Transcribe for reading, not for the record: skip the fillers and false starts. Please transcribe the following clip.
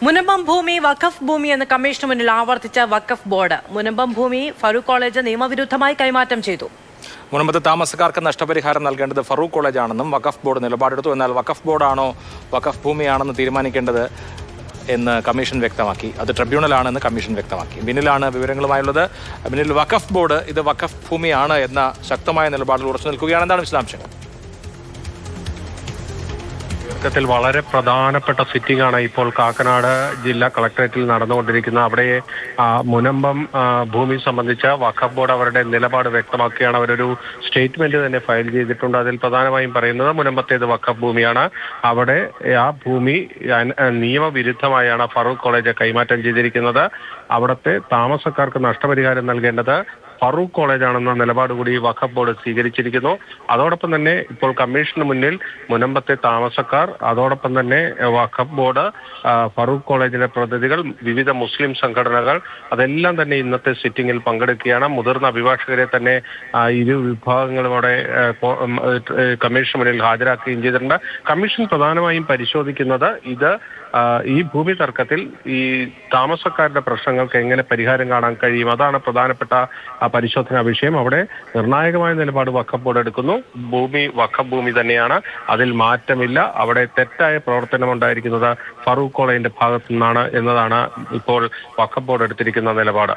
മുനമ്പം ഭൂമി വഖഫ് ഭൂമി എന്ന് കമ്മീഷന് മുന്നിൽ ആവർത്തിച്ച വഖഫ് ബോർഡ് മുനമ്പം ഭൂമി ഫറൂഖ് കോളേജ് നിയമവിരുദ്ധമായി കൈമാറ്റം ചെയ്തു. മുനമ്പത്ത് താമസക്കാർക്ക് നഷ്ടപരിഹാരം നൽകേണ്ടത് ഫറൂഖ് കോളേജാണെന്നും വഖഫ് ബോർഡ് നിലപാടെടുത്തു. എന്നാൽ വഖഫ് ബോർഡാണോ വഖഫ് ഭൂമിയാണെന്ന് തീരുമാനിക്കേണ്ടത് എന്ന് കമ്മീഷൻ വ്യക്തമാക്കി. അത് ട്രിബ്യൂണലാണെന്ന് കമ്മീഷൻ വ്യക്തമാക്കി. ബിനിലാണ് വിവരങ്ങളുമായുള്ളത്. ബിനിൽ, വഖഫ് ബോർഡ് ഇത് വഖഫ് ഭൂമിയാണ് എന്ന ശക്തമായ നിലപാടിൽ ഉറച്ചു നിൽക്കുകയാണ്. എന്താണ് വിശദാംശങ്ങൾ? ത്തിൽ വളരെ പ്രധാനപ്പെട്ട സിറ്റിംഗ് ആണ് ഇപ്പോൾ കാക്കനാട് ജില്ലാ കളക്ടറേറ്റിൽ നടന്നുകൊണ്ടിരിക്കുന്നത്. അവിടെ മുനമ്പം ഭൂമി സംബന്ധിച്ച വഖഫ് ബോർഡ് അവരുടെ നിലപാട് വ്യക്തമാക്കുകയാണ്. അവരൊരു സ്റ്റേറ്റ്മെന്റ് തന്നെ ഫയൽ ചെയ്തിട്ടുണ്ട്. അതിൽ പ്രധാനമായും പറയുന്നത് മുനമ്പത്തേത് വഖഫ് ഭൂമിയാണ്. അവിടെ ആ ഭൂമി നിയമവിരുദ്ധമായാണ് ഫറൂഖ് കോളേജ് കൈമാറ്റം ചെയ്തിരിക്കുന്നത്. അവിടുത്തെ താമസക്കാർക്ക് നഷ്ടപരിഹാരം നൽകേണ്ടത് ഫറൂഖ് കോളേജാണെന്ന നിലപാട് കൂടി വഖഫ് ബോർഡ് സ്വീകരിച്ചിരിക്കുന്നു. അതോടൊപ്പം തന്നെ ഇപ്പോൾ കമ്മീഷന് മുന്നിൽ മുനമ്പത്തെ താമസക്കാർ, അതോടൊപ്പം തന്നെ വഖഫ് ബോർഡ്, ഫറൂഖ് കോളേജിലെ പ്രതിനിധികൾ, വിവിധ മുസ്ലിം സംഘടനകൾ അതെല്ലാം തന്നെ ഇന്നത്തെ സിറ്റിംഗിൽ പങ്കെടുക്കുകയാണ്. മുതിർന്ന അഭിഭാഷകരെ തന്നെ ഇരു വിഭാഗങ്ങളുമോടെ കമ്മീഷന് മുന്നിൽ ഹാജരാക്കുകയും ചെയ്തിട്ടുണ്ട്. കമ്മീഷൻ പ്രധാനമായും പരിശോധിക്കുന്നത് ഈ ഭൂമി തർക്കത്തിൽ ഈ താമസക്കാരുടെ പ്രശ്നങ്ങൾക്ക് എങ്ങനെ പരിഹാരം കാണാൻ കഴിയും, അതാണ് പ്രധാനപ്പെട്ട പരിശോധനാ വിഷയം. അവിടെ നിർണായകമായ നിലപാട് വഖഫ് ബോർഡ് എടുക്കുന്നു. ഭൂമി വഖഫ് ഭൂമി തന്നെയാണ്, അതിൽ മാറ്റമില്ല. അവിടെ തെറ്റായ പ്രവർത്തനം ഉണ്ടായിരിക്കുന്നത് ഫറൂഖ് കോളേജിന്റെ ഭാഗത്തു നിന്നാണ് എന്നതാണ് ഇപ്പോൾ വഖഫ് ബോർഡ് എടുത്തിരിക്കുന്ന നിലപാട്.